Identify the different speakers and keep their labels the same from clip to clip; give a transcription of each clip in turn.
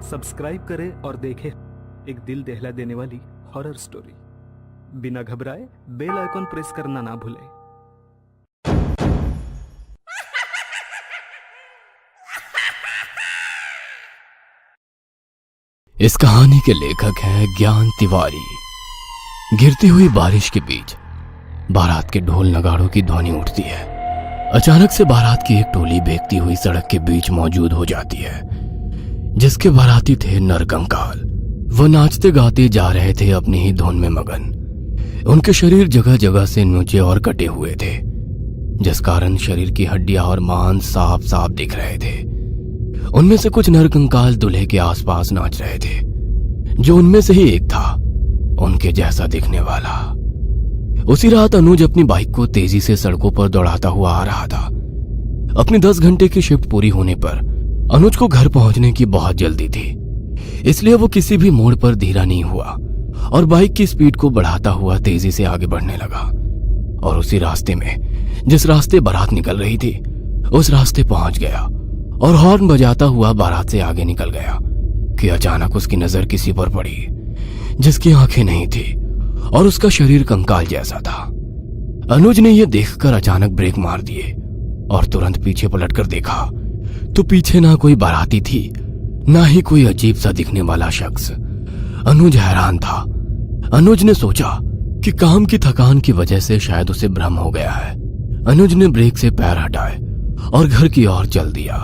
Speaker 1: Subscribe करें और देखें एक दिल दहला देने वाली हॉरर स्टोरी। बिना घबराए बेल आइकॉन प्रेस करना ना भूलें।
Speaker 2: इस कहानी के लेखक हैं ज्ञान तिवारी। गिरती हुई बारिश के बीच बारात के ढोल नगाड़ों की ध्वनि उठती है। अचानक से बारात की एक टोली बेखती हुई सड़क के बीच मौजूद हो जाती है, जिसके बाराती थे नरकंकाल। वो नाचते गाते जा रहे थे अपनी ही धुन में मगन। उनके शरीर जगह जगह से नुचे और कटे हुए थे, जिस कारण शरीर की हड्डियां और मांस साफ साफ दिख रहे थे। उनमें से कुछ नरकंकाल दूल्हे के आसपास नाच रहे थे, जो उनमें से ही एक था उनके जैसा दिखने वाला। उसी रात अनुज अपनी बाइक को तेजी से सड़कों पर दौड़ाता हुआ आ रहा था। अपनी 10 घंटे की शिफ्ट पूरी होने पर अनुज को घर पहुंचने की बहुत जल्दी थी, इसलिए वो किसी भी मोड़ पर धीरा नहीं हुआ और बाइक की स्पीड को बढ़ाता हुआ तेजी से आगे बढ़ने लगा। और उसी रास्ते में जिस रास्ते बारात निकल रही थी, उस रास्ते पहुंच गया और हॉर्न बजाता हुआ बारात से आगे निकल गया कि अचानक उसकी नजर किसी पर पड़ी, जिसकी आंखें नहीं थी और उसका शरीर कंकाल जैसा था। अनुज ने यह देखकर अचानक ब्रेक मार दिए और तुरंत पीछे पलटकर देखा तो पीछे ना कोई बाराती थी, ना ही कोई अजीब सा दिखने वाला शख्स। अनुज हैरान था। अनुज ने सोचा कि काम की थकान की वजह से शायद उसे भ्रम हो गया है। अनुज ने ब्रेक से पैर हटाए और घर की ओर चल दिया।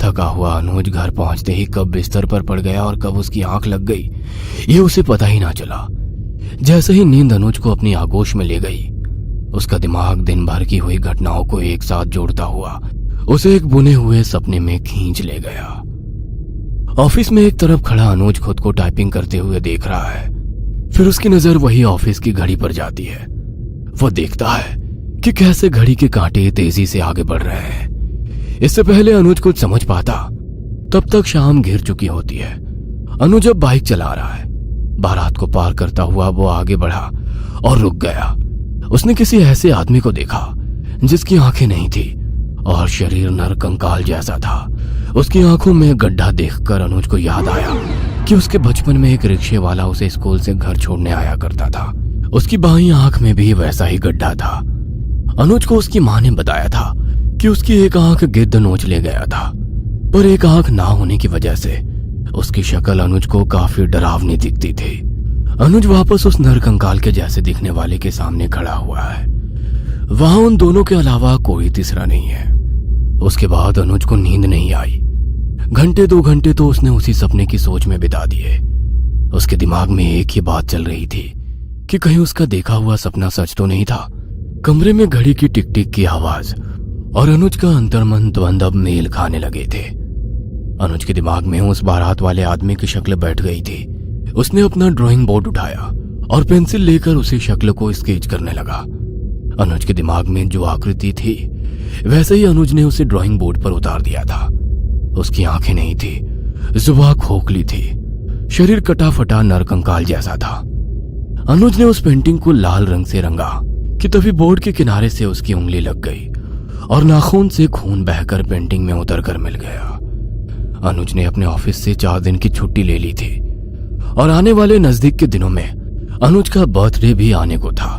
Speaker 2: थका हुआ अनुज घर पहुंचते ही कब बिस्तर पर पड़ गया और कब उसकी आंख लग गई, ये उसे पता ही ना चला। जैसे ही नींद अनुज को अपनी आगोश में ले गई, उसका दिमाग दिन भर की हुई घटनाओं को एक साथ जोड़ता हुआ उसे एक बुने हुए सपने में खींच ले गया। ऑफिस में एक तरफ खड़ा अनुज खुद को टाइपिंग करते हुए देख रहा है। फिर उसकी नजर वही ऑफिस की घड़ी पर जाती है। वो देखता है कि कैसे घड़ी के कांटे तेजी से आगे बढ़ रहे हैं। इससे पहले अनुज कुछ समझ पाता, तब तक शाम घिर चुकी होती है। अनुज अब बाइक चला रहा है। बारात को पार करता हुआ वो आगे बढ़ा और रुक गया। उसने किसी ऐसे आदमी को देखा जिसकी आंखें नहीं थी और शरीर नरकंकाल जैसा था। उसकी आंखों में गड्ढा देखकर अनुज को याद आया कि उसके बचपन में एक रिक्शे वाला उसे स्कूल से घर छोड़ने आया करता था। उसकी बाईं आंख में भी वैसा ही गड्ढा था। अनुज को उसकी मां ने बताया था कि उसकी एक आंख गिद्ध नोच ले गया था, पर एक आंख ना होने की वजह से उसकी शक्ल अनुज को काफी डरावनी दिखती थी। अनुज वापस उस नरकंकाल के जैसे दिखने वाले के सामने खड़ा हुआ है। वहां उन दोनों के अलावा कोई तीसरा नहीं है। उसके बाद अनुज को नींद नहीं आई। घंटे 2 घंटे तो उसने उसी सपने की सोच में बिता दिए। उसके दिमाग में एक ही बात चल रही थी कि कहीं उसका देखा हुआ सपना सच तो नहीं था। कमरे में घड़ी की टिक टिक की आवाज और अनुज का अंतर्मन द्वंद्व अब मेल खाने लगे थे। अनुज के दिमाग में उस बारात वाले आदमी की शक्ल बैठ गई थी। उसने अपना ड्राइंग बोर्ड उठाया और पेंसिल लेकर उसी शक्ल को स्केच करने लगा। अनुज के दिमाग में जो आकृति थी, वैसे ही अनुज ने उसे ड्राइंग बोर्ड पर उतार दिया था। उसकी आंखें नहीं थी, जुबान खोखली थी, शरीर कटा फटा नरकंकाल जैसा था। अनुज ने उस पेंटिंग को लाल रंग से रंगा कि तभी बोर्ड के किनारे से उसकी उंगली लग गई और नाखून से खून बहकर पेंटिंग में उतरकर मिल गया। अनुज ने अपने ऑफिस से 4 दिन की छुट्टी ले ली थी और आने वाले नजदीक के दिनों में अनुज का बर्थडे भी आने को था।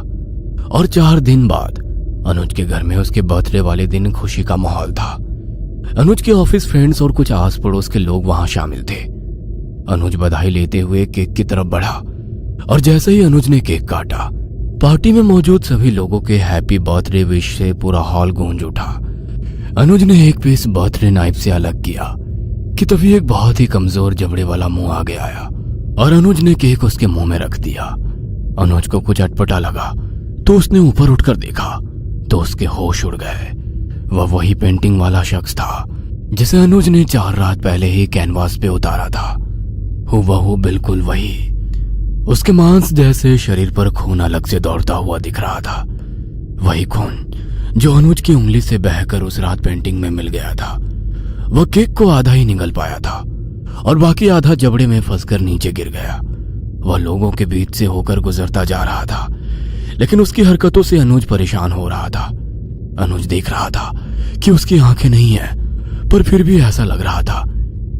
Speaker 2: और 4 दिन बाद अनुज के घर में उसके बर्थडे वाले दिन खुशी का माहौल था। अनुज के ऑफिस फ्रेंड्स और कुछ आस पड़ोस के लोग वहां शामिल थे। अनुज बधाई लेते हुए केक की तरफ बढ़ा और जैसे ही अनुज ने केक काटा, पार्टी में मौजूद सभी लोगों के हैप्पी बर्थडे विश से पूरा हॉल गूंज उठा। अनुज ने एक पीस बर्थडे नाइफ से अलग किया कि तभी एक बहुत ही कमजोर जबड़े वाला मुंह आगे आया और अनुज ने केक उसके मुंह में रख दिया। अनुज को कुछ अटपटा लगा तो उसने ऊपर उठकर देखा तो उसके होश उड़ गए। वह वही पेंटिंग वाला शख्स था जिसे अनुज ने 4 रात पहले ही कैनवास पे उतारा था। हुबहू बिल्कुल वही। उसके मांस जैसे शरीर पर खून अलग से दौड़ता हुआ दिख रहा था। वही खून जो अनुज की उंगली से बहकर उस रात पेंटिंग में मिल गया था। वह केक को आधा ही निगल पाया था और बाकी आधा जबड़े में फंसकर नीचे गिर गया। वह लोगों के बीच से होकर गुजरता जा रहा था, लेकिन उसकी हरकतों से अनुज परेशान हो रहा था। अनुज देख रहा था कि उसकी आंखें नहीं है, पर फिर भी ऐसा लग रहा था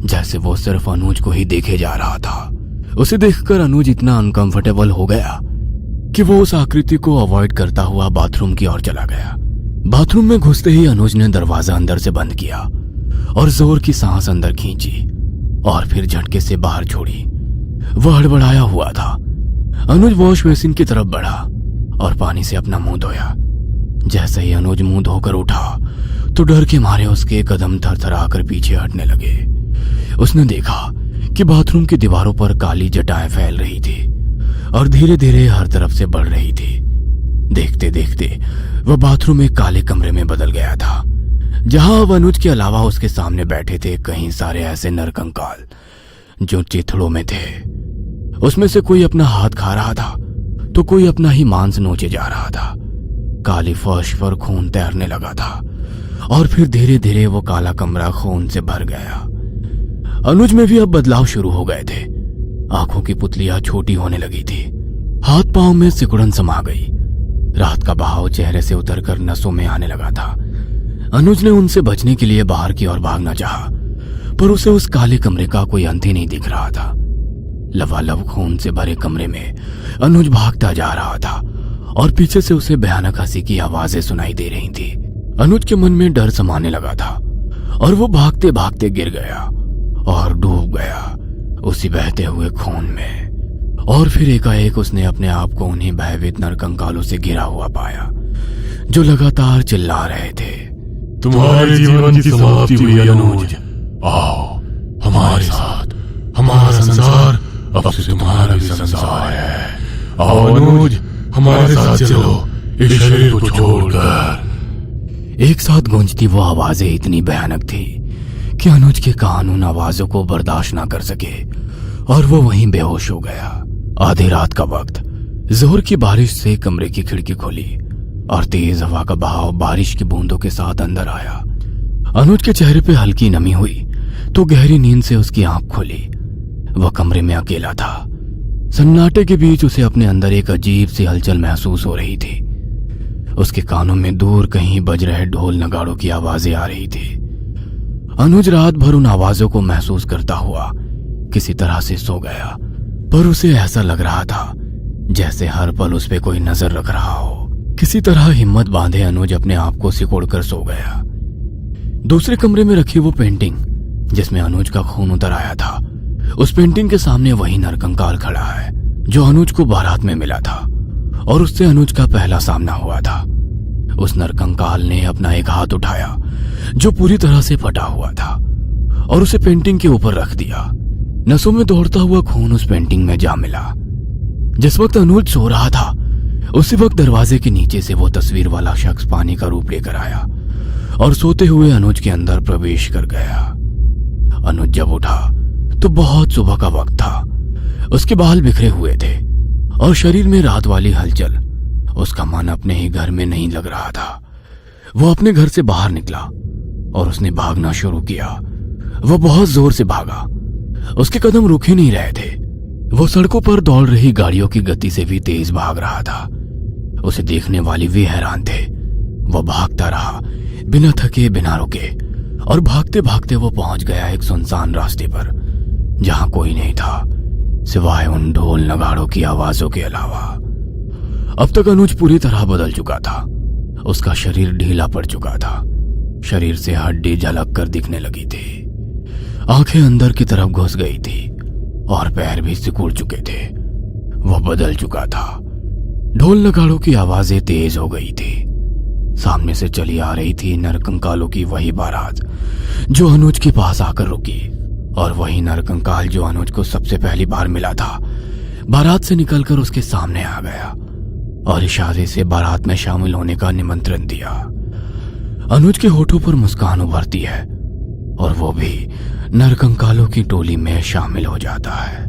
Speaker 2: जैसे वो सिर्फ अनुज को ही देखे जा रहा था। उसे देखकर अनुज इतना अनकंफर्टेबल हो गया कि वो उस आकृति को अवॉइड करता हुआ बाथरूम की ओर चला गया। बाथरूम में घुसते ही अनुज ने दरवाजा अंदर से बंद किया और जोर की सांस अंदर खींची और फिर झटके से बाहर छोड़ी। वह हड़बड़ाया हुआ था। अनुज वॉश बेसिन की तरफ बढ़ा और पानी से अपना मुंह धोया। जैसे ही अनुज मुंह धोकर उठा तो डर के मारे उसके कदम थरथराकर पीछे हटने लगे। उसने देखा कि बाथरूम की दीवारों पर काली जटाएं फैल रही थी और धीरे धीरे हर तरफ से बढ़ रही थी। देखते देखते वह बाथरूम एक काले कमरे में बदल गया था, जहां अब अनुज के अलावा उसके सामने बैठे थे कई सारे ऐसे नरकंकाल जो चिथड़ों में थे। उसमें से कोई अपना हाथ खा रहा था तो कोई अपना ही मांस नोचे जा रहा था। काली फर्श पर खून तैरने लगा था और फिर धीरे धीरे वो काला कमरा खून से भर गया। अनुज में भी अब बदलाव शुरू हो गए थे। आंखों की पुतलियां छोटी होने लगी थी, हाथ पांव में सिकुड़न समा गई। रात का बहाव चेहरे से उतरकर नसों में आने लगा था। अनुज ने उनसे बचने के लिए बाहर की ओर भागना चाहा, पर उसे उस काले कमरे का कोई अंत ही नहीं दिख रहा था। लबालब खून से भरे कमरे में अनुज भागता जा रहा था और पीछे से उसे भयानक हंसी की आवाजें सुनाई दे रही थी। अनुज के मन में डर समाने लगा था और वो भागते भागते गिर गया और डूब गया उसी बहते हुए खून में। और फिर एकाएक उसने अपने आप को उन्हीं भयभीत नरकंकालों से घिरा हुआ पाया जो लगातार चिल्ला रहे थे,
Speaker 3: तुम्हारे जीवन की समाप्ति हुई अनुज, आओ हमारे साथ, हमारा संसार अब से तुम्हारा भी संसार है। आओ अनुज, हमारे साथ चलो इस शरीर को छोड़कर।
Speaker 2: एक साथ गूंजती वो आवाजें इतनी भयानक थी कि अनुज के कान उन आवाजों को बर्दाश्त ना कर सके और वो वहीं बेहोश हो गया। आधी रात का वक्त जोर की बारिश से कमरे की खिड़की खोली और तेज हवा का बहाव बारिश की बूंदों के साथ अंदर आया। अनुज के चेहरे पे हल्की नमी हुई तो गहरी नींद से उसकी आंख खुली। वह कमरे में अकेला था। सन्नाटे के बीच उसे अपने अंदर एक अजीब सी हलचल महसूस हो रही थी। उसके कानों में दूर कहीं बज रहे ढोल नगाड़ों की आवाजें आ रही थी। अनुज रात भर उन आवाजों को महसूस करता हुआ किसी तरह से सो गया, पर उसे ऐसा लग रहा था जैसे हर पल उस पे कोई नजर रख रहा हो। किसी तरह हिम्मत बांधे अनुज अपने आप को सिकोड़कर सो गया। दूसरे कमरे में रखी वो पेंटिंग जिसमें अनुज का खून उतर आया था, उस पेंटिंग के सामने वही नरकंकाल खड़ा है जो अनुज को बारात में मिला था और उससे अनुज का पहला सामना हुआ था। उस नरकंकाल ने अपना एक हाथ उठाया जो पूरी तरह से फटा हुआ था और उसे पेंटिंग के ऊपर रख दिया। नसों में दौड़ता हुआ खून उस पेंटिंग में जा मिला। जिस वक्त अनुज सो रहा था उसी वक्त दरवाजे के नीचे से वो तस्वीर वाला शख्स पानी का रूप लेकर आया और सोते हुए अनुज के अंदर प्रवेश कर गया। अनुज जब उठा तो बहुत सुबह का वक्त था। उसके बाल बिखरे हुए थे और शरीर में रात वाली हलचल। उसका मन अपने ही घर में नहीं लग रहा था। वो अपने घर से बाहर निकला और उसने भागना शुरू किया। वो बहुत जोर से भागा। उसके कदम रुक ही नहीं रहे थे। वो सड़कों पर दौड़ रही गाड़ियों की गति से भी तेज भाग रहा था। उसे देखने वाले भी हैरान थे। वो भागता रहा बिना थके बिना रुके और भागते भागते वो पहुंच गया एक सुनसान रास्ते पर जहां कोई नहीं था सिवाय उन ढोल नगाड़ों की आवाजों के अलावा। अब तक अनुज पूरी तरह बदल चुका था। उसका शरीर ढीला पड़ चुका था। शरीर से हड्डी झलक कर दिखने लगी थी। आंखें अंदर की तरफ घुस गई थी और पैर भी सिकुड़ चुके थे। वह बदल चुका था। ढोल नगाड़ों की आवाजें तेज हो गई थी। सामने से चली आ रही थी नरकंकालों की वही बारात जो अनुज के पास आकर रुकी और वही नरकंकाल जो अनुज को सबसे पहली बार मिला था बारात से निकलकर उसके सामने आ गया और इशारे से बारात में शामिल होने का निमंत्रण दिया। अनुज के होठों पर मुस्कान उभरती है और वो भी नरकंकालों की टोली में शामिल हो जाता है।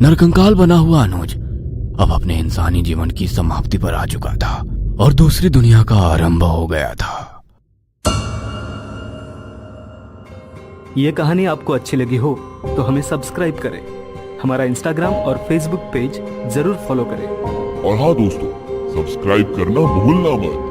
Speaker 2: नरकंकाल बना हुआ अनुज अब अपने इंसानी जीवन की समाप्ति पर आ चुका था और दूसरी दुनिया का आरंभ हो गया था।
Speaker 1: ये कहानी आपको अच्छी लगी हो तो हमें सब्सक्राइब करें, हमारा इंस्टाग्राम और फेसबुक पेज जरूर फॉलो करें।
Speaker 3: और हाँ दोस्तों, सब्सक्राइब करना भूलना मत।